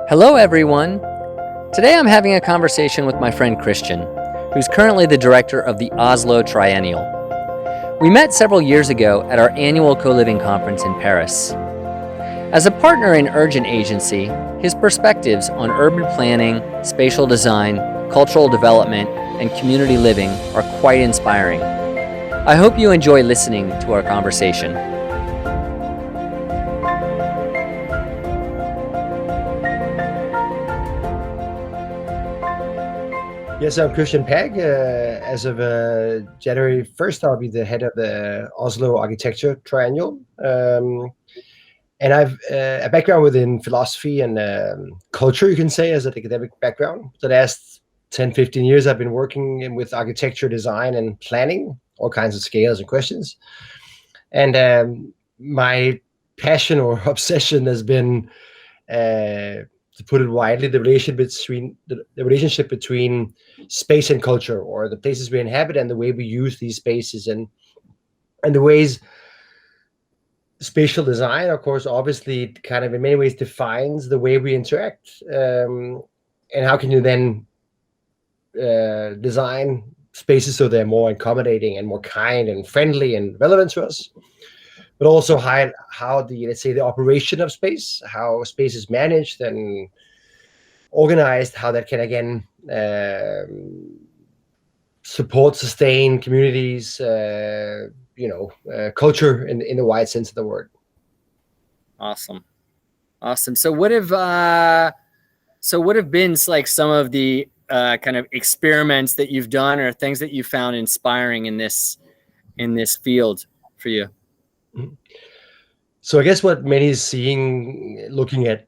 Hello, everyone. Today I'm having a conversation with my friend Christian, who's currently the director of the Oslo Triennial. We met several years ago at our annual co-living conference in Paris. As a partner in Urgent.Agency, his perspectives on urban planning, spatial design, cultural development, and community living are quite inspiring. I hope you enjoy listening to our conversation. Yes, I'm Christian Pagh. As of January 1st, I'll be the head of the Oslo Architecture Triennale. And I've a background within philosophy and culture, you can say, as an academic background. The last 10, 15 years, I've been working with architecture, design, and planning, all kinds of scales and questions. And my passion or obsession has been, to put it widely, the relationship between space and culture, or the places we inhabit and the way we use these spaces, and the ways spatial design, of course, obviously kind of in many ways defines the way we interact. And how can you then design spaces so they're more accommodating and more kind and friendly and relevant to us, but also how the, let's say, the operation of space, how space is managed and organized, how that can again support, sustain communities, culture in the wide sense of the word. Awesome. So what have been like some of the kind of experiments that you've done or things that you found inspiring in this field for you? So I guess what many is seeing, looking at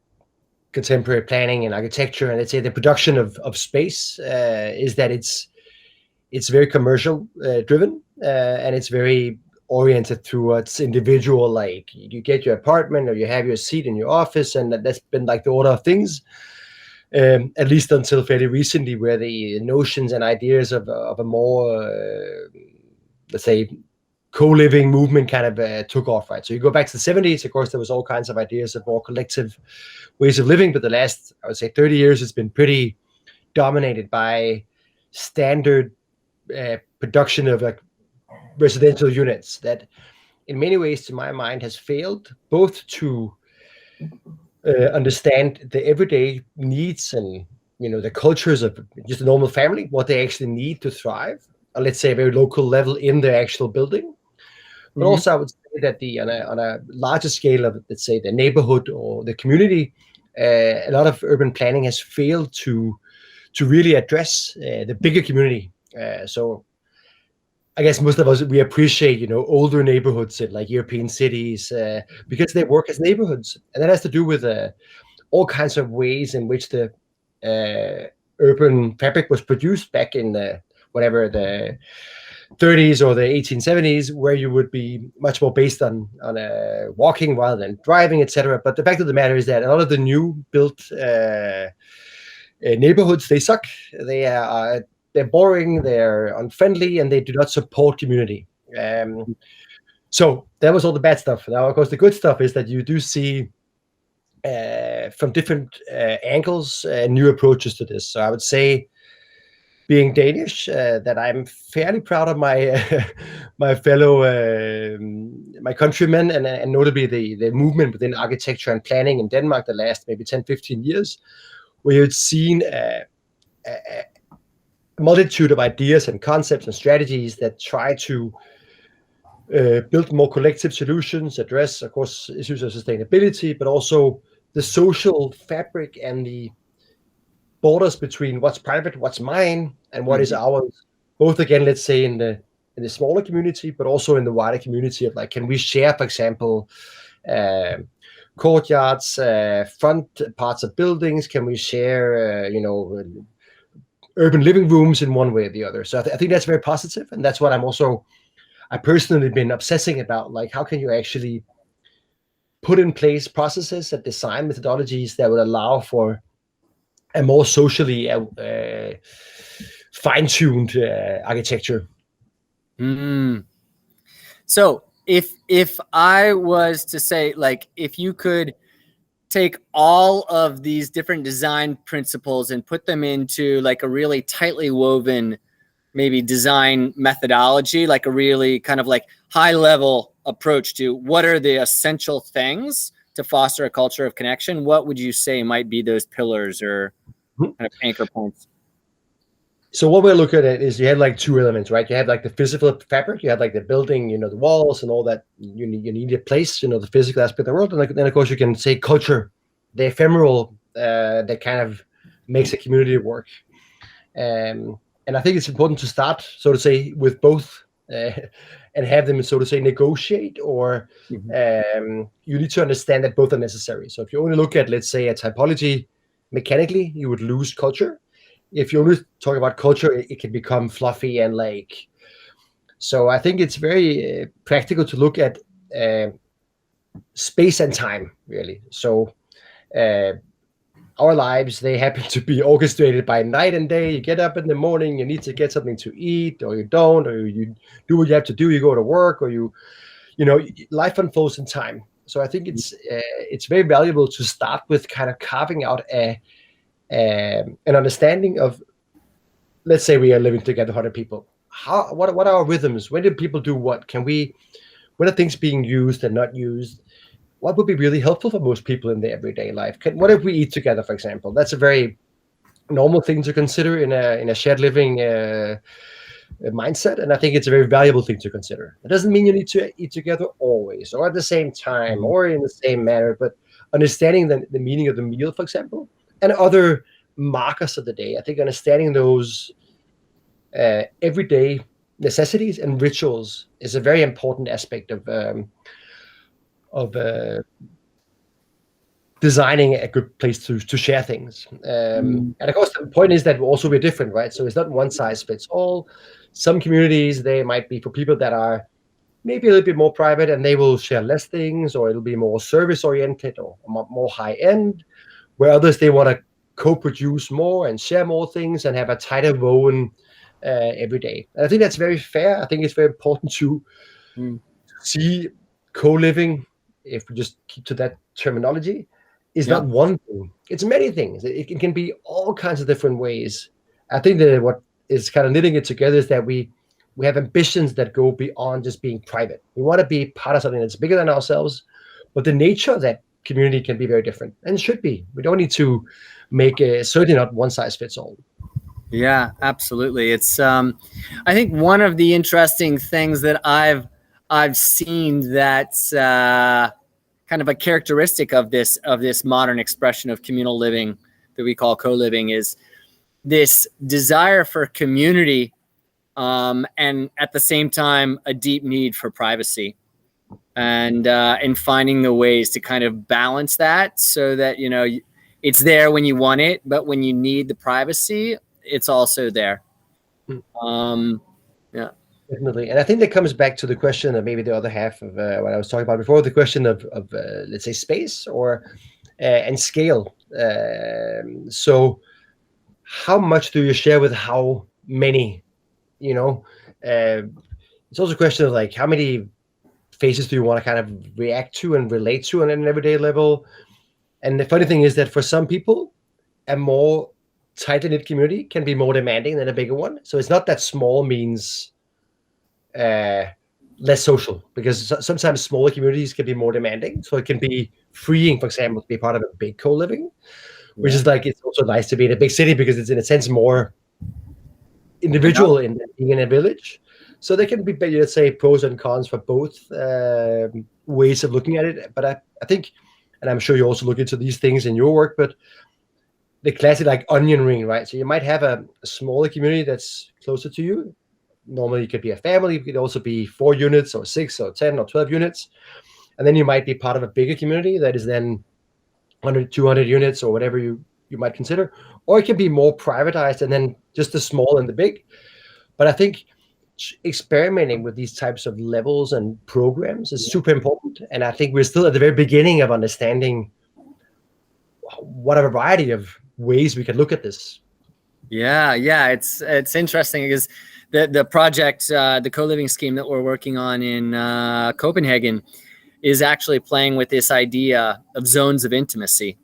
contemporary planning and architecture, and let's say the production of space, is that it's very commercial driven, and it's very oriented towards individual, like you get your apartment or you have your seat in your office, and that's been like the order of things, at least until fairly recently, where the notions and ideas of a more, let's say, co-living movement kind of took off, right? So you go back to the 70s, of course, there was all kinds of ideas of more collective ways of living, but the last, I would say, 30 years, it's been pretty dominated by standard production of like residential units that in many ways, to my mind, has failed both to understand the everyday needs and the cultures of just a normal family, what they actually need to thrive, or let's say a very local level in their actual building. But also I would say that on a larger scale of, let's say, the neighborhood or the community, a lot of urban planning has failed to really address the bigger community. So I guess most of us, we appreciate, older neighborhoods in like European cities because they work as neighborhoods. And that has to do with all kinds of ways in which the urban fabric was produced back in the 30s or the 1870s, where you would be much more based on walking rather than driving, etc. But the fact of the matter is that a lot of the new built neighborhoods, they suck. They're boring, they're unfriendly, and they do not support community. So that was all the bad stuff. Now, of course, the good stuff is that you do see from different angles new approaches to this. So I would say, being Danish, that I'm fairly proud of my my fellow my countrymen, and notably the movement within architecture and planning in Denmark the last maybe 10, 15 years, where you've seen a multitude of ideas and concepts and strategies that try to build more collective solutions, address, of course, issues of sustainability, but also the social fabric and the borders between what's private, what's mine, and what is ours. Both, again, let's say in the smaller community, but also in the wider community of like, can we share, for example, courtyards, front parts of buildings? Can we share, urban living rooms in one way or the other? So I think that's very positive, and that's what I personally been obsessing about. Like, how can you actually put in place processes and design methodologies that would allow for a more socially fine-tuned architecture? So if I was to say, like, if you could take all of these different design principles and put them into like a really tightly woven maybe design methodology, like a really kind of like high level approach to what are the essential things to foster a culture of connection, what would you say might be those pillars or kind of anchor points? So what we're looking at is you have like two elements, right? You have like the physical fabric, you have like the building, the walls and all that. You need a place, the physical aspect of the world, and then of course you can say culture, the ephemeral that kind of makes a community work. And I think it's important to start, so to say, with both, and have them, so to say, negotiate, or you need to understand that both are necessary. So if you only look at, let's say, a typology mechanically, you would lose culture. If you only talk about culture, it can become fluffy and like. So I think it's very practical to look at space and time, really. So our lives, they happen to be orchestrated by night and day. You get up in the morning, you need to get something to eat, or you don't, or you do what you have to do. You go to work, or life unfolds in time. So I think it's very valuable to start with kind of carving out an understanding of, let's say we are living together, 100 people. What are our rhythms? When do people do what? When are things being used and not used? What would be really helpful for most people in their everyday life? What if we eat together, for example? That's a very normal thing to consider in a shared living mindset, and I think it's a very valuable thing to consider. It doesn't mean you need to eat together always, or at the same time, or in the same manner, but understanding the meaning of the meal, for example, and other markers of the day. I think understanding those everyday necessities and rituals is a very important aspect of designing a good place to share things. And of course, the point is that we'll also be different, right? So it's not one size fits all. Some communities, they might be for people that are maybe a little bit more private, and they will share less things, or it'll be more service oriented or more high end, where others, they want to co-produce more and share more things and have a tighter woven every day. And I think that's very fair. I think it's very important to see co-living, if we just keep to that terminology, is not one thing. It's many things. It can be all kinds of different ways. I think that what is kind of knitting it together is that we have ambitions that go beyond just being private. We want to be part of something that's bigger than ourselves, but the nature of that community can be very different, and should be. We don't need to make certainly not one size fits all. Yeah, absolutely. It's I think one of the interesting things that I've seen that's kind of a characteristic of this modern expression of communal living that we call co-living is this desire for community, and at the same time a deep need for privacy, and finding the ways to kind of balance that so that it's there when you want it, but when you need the privacy, it's also there. Yeah. Definitely. And I think that comes back to the question of maybe the other half of what I was talking about before, the question of let's say, space or and scale. So how much do you share with how many? It's also a question of like, how many faces do you want to kind of react to and relate to on an everyday level? And the funny thing is that for some people, a more tightly knit community can be more demanding than a bigger one. So it's not that small means less social, because sometimes smaller communities can be more demanding. So it can be freeing, for example, to be part of a big co-living, which is like, it's also nice to be in a big city because it's in a sense more individual in being in a village. So there can be, let's say, pros and cons for both ways of looking at it. But I think, and I'm sure you also look into these things in your work, but the classic like onion ring, right? So you might have a smaller community that's closer to you. Normally it could be a family. It could also be 4 units or 6 or 10 or 12 units. And then you might be part of a bigger community that is then 100, 200 units or whatever you might consider. Or it can be more privatized and then just the small and the big. But I think experimenting with these types of levels and programs is super important. And I think we're still at the very beginning of understanding what a variety of ways we can look at this. Yeah, it's interesting because the project, the co-living scheme that we're working on in Copenhagen, is actually playing with this idea of zones of intimacy.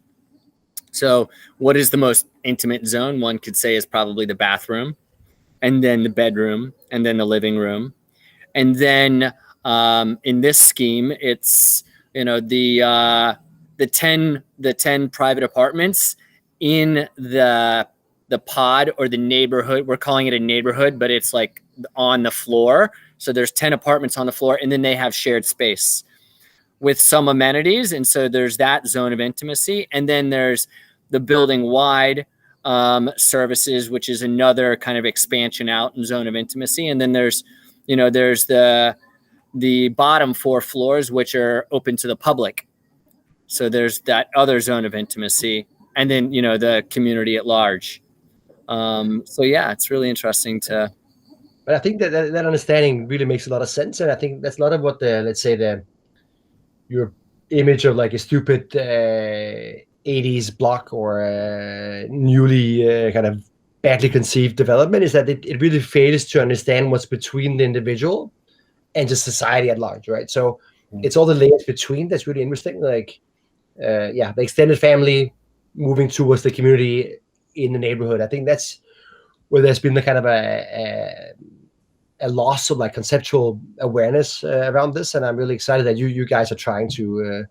So what is the most intimate zone? One could say is probably the bathroom, and then the bedroom, and then the living room. And then in this scheme, it's, the 10 private apartments in the pod or the neighborhood. We're calling it a neighborhood, but it's like on the floor. So there's 10 apartments on the floor, and then they have shared space with some amenities. And so there's that zone of intimacy. And then there's the building wide services, which is another kind of expansion out and zone of intimacy. And then there's the bottom 4 floors, which are open to the public. So there's that other zone of intimacy, and then, the community at large. So yeah, it's really interesting to. But I think that understanding really makes a lot of sense, and I think that's a lot of what your image of like a stupid 80s block or a newly kind of badly conceived development is that it really fails to understand what's between the individual and just society at large, right? So it's all the layers between that's really interesting. Like, the extended family moving towards the community in the neighborhood. I think that's where there's been the kind of a loss of like conceptual awareness around this, and I'm really excited that you guys are trying to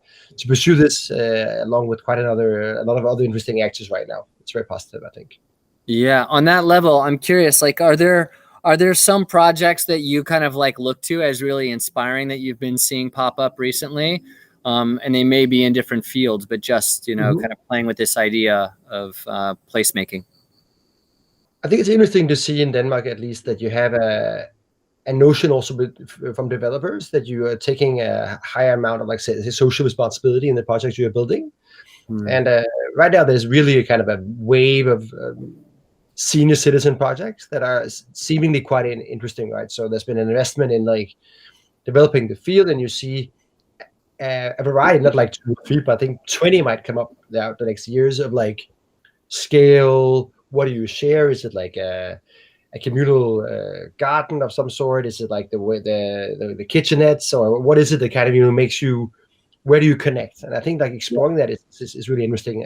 pursue this along with a lot of other interesting actors right now. It's very positive, I think. Yeah, on that level, I'm curious. Like, are there some projects that you kind of like look to as really inspiring that you've been seeing pop up recently? And they may be in different fields, but just kind of playing with this idea of placemaking. I think it's interesting to see in Denmark, at least, that you have a notion also from developers that you are taking a higher amount of, like, say, social responsibility in the projects you are building. And right now, there's really a kind of a wave of senior citizen projects that are seemingly quite interesting, right? So there's been an investment in like developing the field, and you see a variety, not like 2 or 3, but I think 20 might come up the next years of like scale. What do you share? Is it like a communal garden of some sort? Is it like the kitchenettes, or what is it that kind of makes you? Where do you connect? And I think like exploring that is really interesting.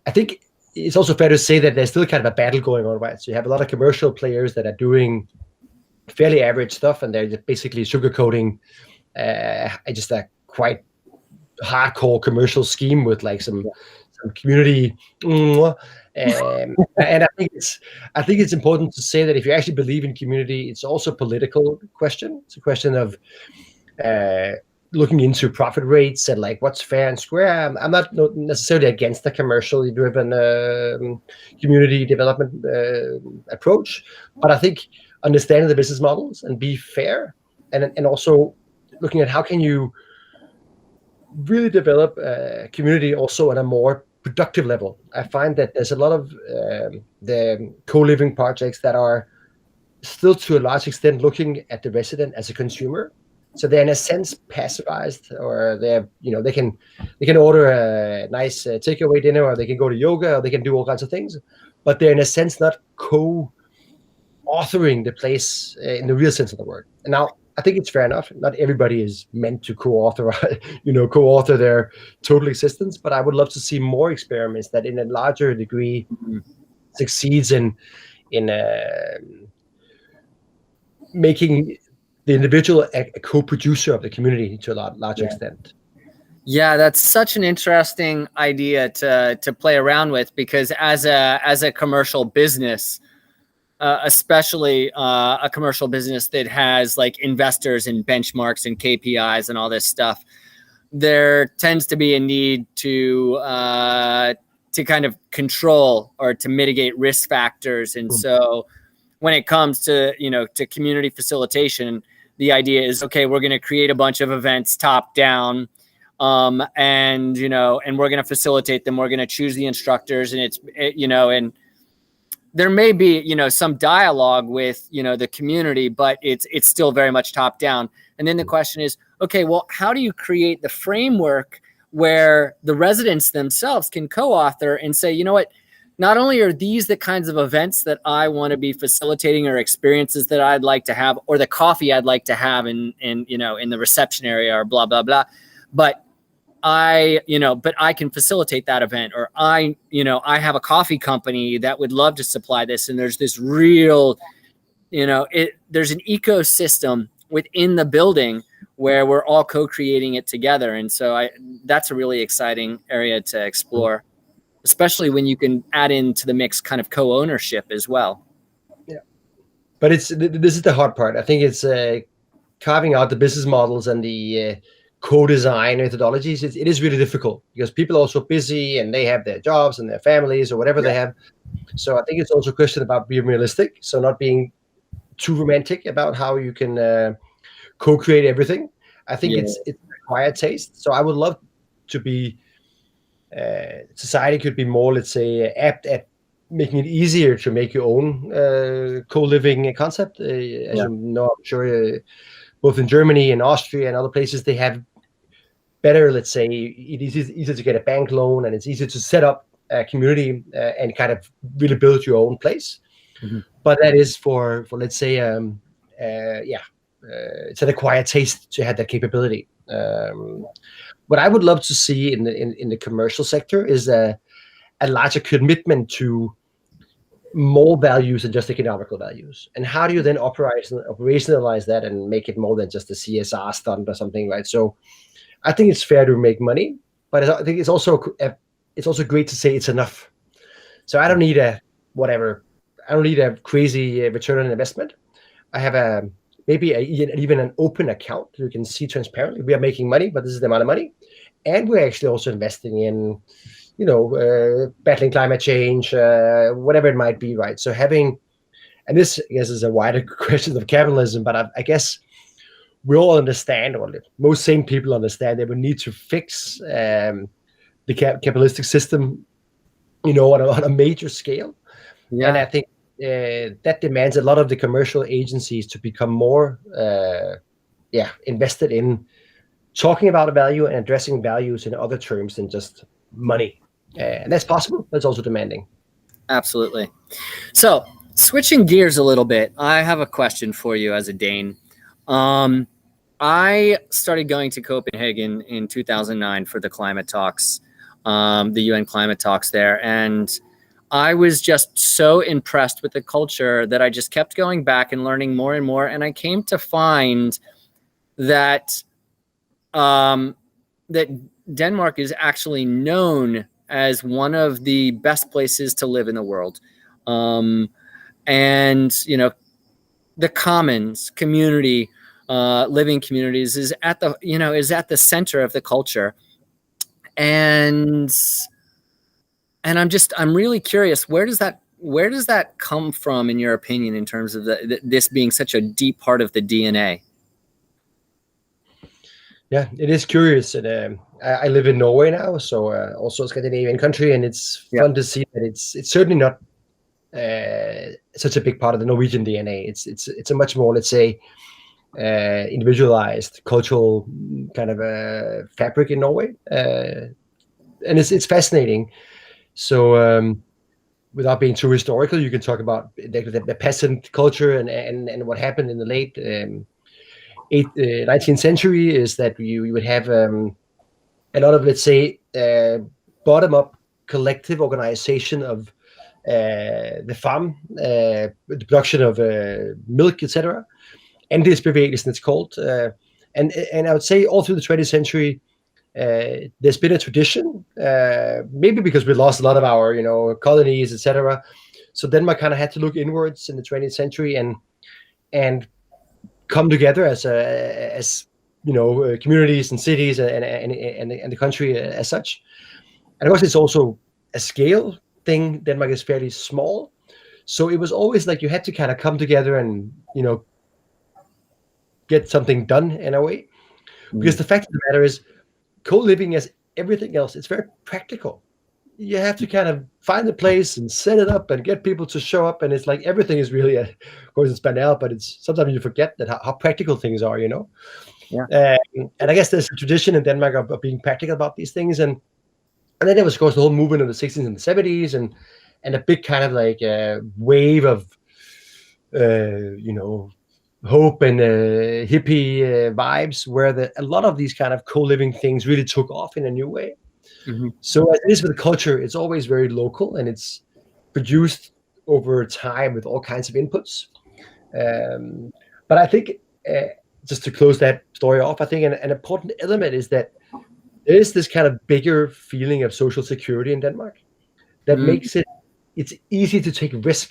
I think it's also fair to say that there's still kind of a battle going on, right? So you have a lot of commercial players that are doing fairly average stuff, and they're just basically sugarcoating just a quite hardcore commercial scheme with like some community. And I think it's important to say that if you actually believe in community, it's also a political question. It's a question of looking into profit rates and like what's fair and square. I'm not necessarily against the commercially driven community development approach, but I think understanding the business models and be fair, and also looking at how can you really develop a community also at a more productive level. I find that there's a lot of the co-living projects that are still to a large extent looking at the resident as a consumer. So they're in a sense passivized, or they can order a nice takeaway dinner, or they can go to yoga, or they can do all kinds of things, but they're in a sense not co-authoring the place in the real sense of the word. And now I think it's fair enough. Not everybody is meant to co-author their total existence, but I would love to see more experiments that in a larger degree succeeds in making the individual a co-producer of the community to a larger extent. Yeah, that's such an interesting idea to play around with, because as a commercial business, especially a commercial business that has like investors and benchmarks and KPIs and all this stuff, there tends to be a need to kind of control or to mitigate risk factors. And so when it comes to community facilitation, the idea is, okay, we're going to create a bunch of events top down, and we're going to facilitate them. We're going to choose the instructors, and and there may be, some dialogue with, the community, but it's still very much top down. And then the question is, okay, well, how do you create the framework where the residents themselves can co-author and say, you know what, not only are these the kinds of events that I want to be facilitating, or experiences that I'd like to have, or the coffee I'd like to have in the reception area, or blah, blah, blah, but I can facilitate that event, or I have a coffee company that would love to supply this. And there's this real, there's an ecosystem within the building where we're all co-creating it together. And so that's a really exciting area to explore, especially when you can add into the mix kind of co-ownership as well. Yeah. But this is the hard part. I think it's carving out the business models and the co-design methodologies. It is really difficult because people are also busy and they have their jobs and their families or whatever they have. So I think it's also a question about being realistic. So not being too romantic about how you can co-create everything. I think it's acquired taste. So I would love to be, society could be more, let's say, apt at making it easier to make your own co-living concept. As you know, I'm sure both in Germany and Austria and other places, they have better, let's say, it is easier to get a bank loan, and it's easier to set up a community and kind of really build your own place. Mm-hmm. But that is for let's say, it's an acquired taste to have that capability. What I would love to see in the commercial sector is a larger commitment to more values than just economical values. And how do you then operationalize that and make it more than just a CSR stunt or something, right? So I think it's fair to make money, but I think it's also great to say it's enough. So I don't need a crazy return on investment. I have even an open account so you can see transparently we are making money, but this is the amount of money, and we're actually also investing in, battling climate change, whatever it might be, right? So and this, I guess, is a wider question of capitalism, but I guess we all understand, or most sane people understand, that we need to fix the capitalistic system, on a major scale. Yeah. And I think that demands a lot of the commercial agencies to become more, invested in talking about a value and addressing values in other terms than just money. And that's possible, but it's also demanding. Absolutely. So switching gears a little bit, I have a question for you as a Dane. I started going to Copenhagen in 2009 for the climate talks, the UN climate talks there. And I was just so impressed with the culture that I just kept going back and learning more and more. And I came to find that that Denmark is actually known as one of the best places to live in the world. And, the commons community, living communities is at the center of the culture. And I'm really curious, where does that come from, in your opinion, in terms of this being such a deep part of the DNA? Yeah, it is curious. And I live in Norway now, so also a Scandinavian country, and it's fun to see that it's certainly not such a big part of the Norwegian DNA. It's a much more, let's say, individualized cultural kind of fabric in Norway, and it's fascinating. So without being too historical, you can talk about the peasant culture and what happened in the late 19th century is that you would have a lot of, let's say, bottom-up collective organization of the farm, the production of milk, etc. Andelsbevægelsen, it's called. And I would say all through the 20th century, there's been a tradition, maybe because we lost a lot of our, colonies, etc. So Denmark kind of had to look inwards in the 20th century and come together as communities and cities and the country as such. And of course, it's also a scale thing. Denmark is fairly small, so it was always like you had to kind of come together and get something done in a way. Because the fact of the matter is, co-living, as everything else, it's very practical. You have to kind of find the place and set it up and get people to show up, and it's like everything is really, of course, it's banal, but it's sometimes you forget that how practical things are, Yeah. And I guess there's a tradition in Denmark of being practical about these things, and then there was, of course, the whole movement of the 60s and the 70s, a big kind of like wave of hope and hippie vibes, where a lot of these kind of co-living things really took off in a new way. Mm-hmm. So as it is with the culture, it's always very local, and it's produced over time with all kinds of inputs. But I think, just to close that story off, I think an important element is that there is this kind of bigger feeling of social security in Denmark that makes it's easy to take risk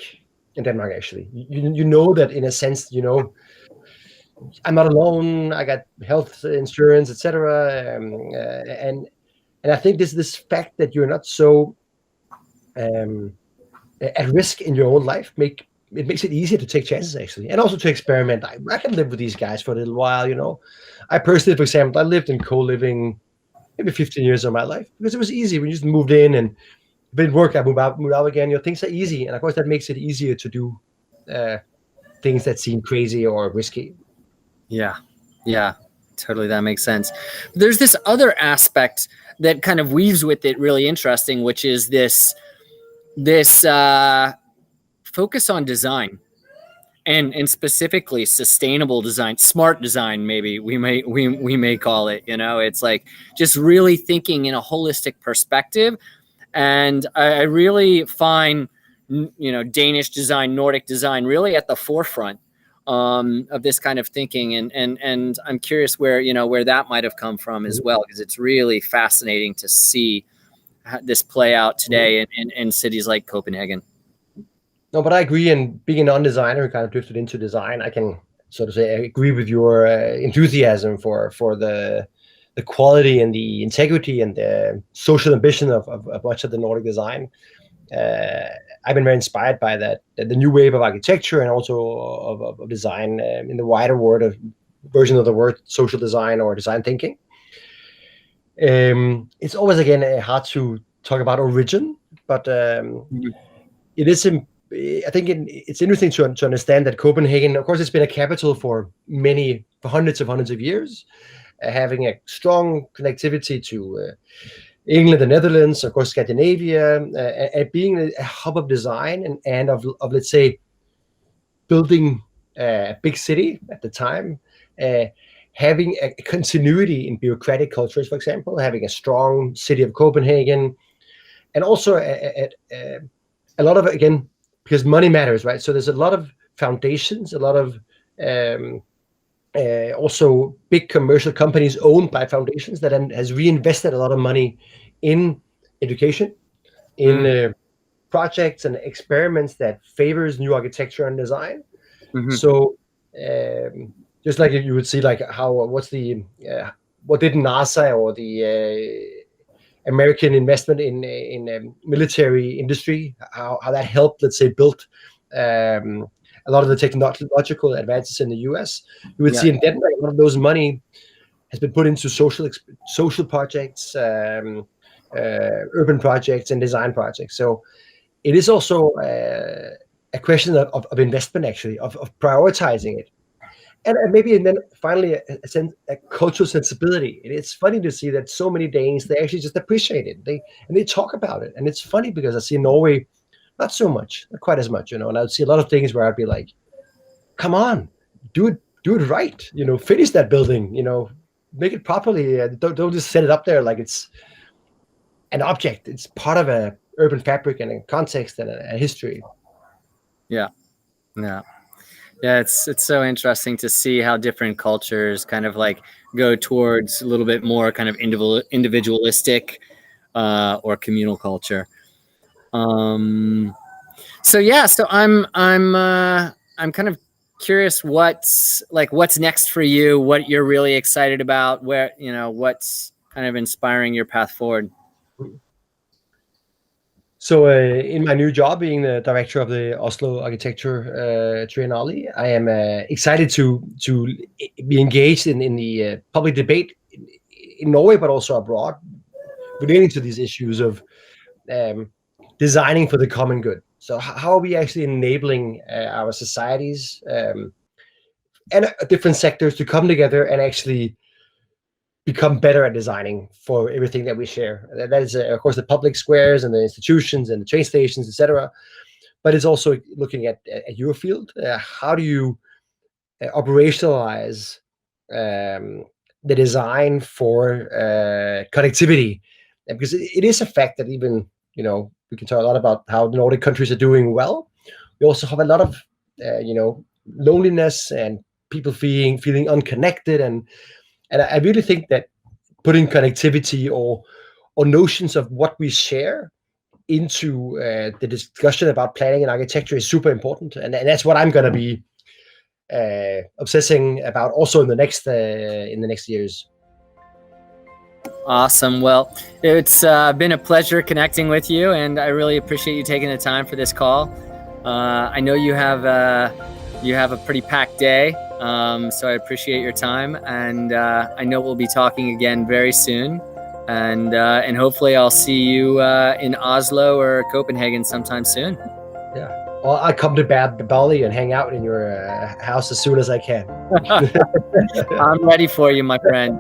in Denmark. Actually, you know that in a sense, I'm not alone. I got health insurance, etc. And I think this fact that you're not so at risk in your own life makes it easier to take chances, actually, and also to experiment. I can live with these guys for a little while. I personally, for example, I lived in co-living maybe 15 years of my life because it was easy. We just moved in, and didn't work. I moved out again. Things are easy, and of course that makes it easier to do things that seem crazy or risky. Yeah, totally. That makes sense. There's this other aspect that kind of weaves with it really interesting, which is this focus on design and specifically sustainable design, smart design, maybe we may call it. It's like just really thinking in a holistic perspective. And I really find Danish design, Nordic design really at the forefront of this kind of thinking, and I'm curious where that might have come from as well, because it's really fascinating to see this play out today in cities like Copenhagen. No, but I agree. And being a non-designer who kind of drifted into design, I can sort of say I agree with your enthusiasm for the quality and the integrity and the social ambition of much of the Nordic design. I've been very inspired by that, the new wave of architecture and also of design in the wider version of the word social design or design thinking. It's always, again, hard to talk about origin, but it is. I think it's interesting to understand that Copenhagen, of course, it's been a capital for hundreds of years, having a strong connectivity to England, the Netherlands, of course, Scandinavia, and being a hub of design and of let's say, building a big city at the time, having a continuity in bureaucratic cultures, for example, having a strong city of Copenhagen, and also a lot of, again, because money matters, right? So there's a lot of foundations, a lot of also big commercial companies owned by foundations that has reinvested a lot of money in education, in projects and experiments that favors new architecture and design. So just like you would see, like what did NASA or the American investment in military industry, how that helped, let's say, build a lot of the technological advances in the US. You would see in Denmark, a lot of those money has been put into social projects, urban projects, and design projects. So it is also a question of investment, actually, of prioritizing it. And then finally, a cultural sensibility. It's funny to see that so many Danes, they actually just appreciate it. They talk about it. And it's funny because I see in Norway, not so much, not quite as much, and I'd see a lot of things where I'd be like, come on, do it right, finish that building, make it properly. Don't just set it up there like it's an object. It's part of a urban fabric and a context and a history. Yeah. It's so interesting to see how different cultures kind of like go towards a little bit more kind of individualistic or communal culture. So I'm kind of curious what's next for you, what you're really excited about, where what's kind of inspiring your path forward. So in my new job, being the director of the Oslo Architecture Triennale, I am excited to be engaged in the public debate in Norway, but also abroad, relating to these issues of designing for the common good. So how are we actually enabling our societies and different sectors to come together and actually become better at designing for everything that we share. That is, of course, the public squares and the institutions and the train stations, etc. But it's also looking at your field. How do you operationalize the design for connectivity? And because it is a fact that even, we can talk a lot about how the Nordic countries are doing well. We also have a lot of loneliness and people feeling unconnected, and I really think that putting connectivity or notions of what we share into the discussion about planning and architecture is super important, and that's what I'm going to be obsessing about also in the next years. Awesome. Well, it's been a pleasure connecting with you, and I really appreciate you taking the time for this call. I know you have a pretty packed day, so I appreciate your time, and I know we'll be talking again very soon, and hopefully I'll see you in Oslo or Copenhagen sometime soon. Yeah. Well, I come to Bali and hang out in your house as soon as I can. I'm ready for you, my friend.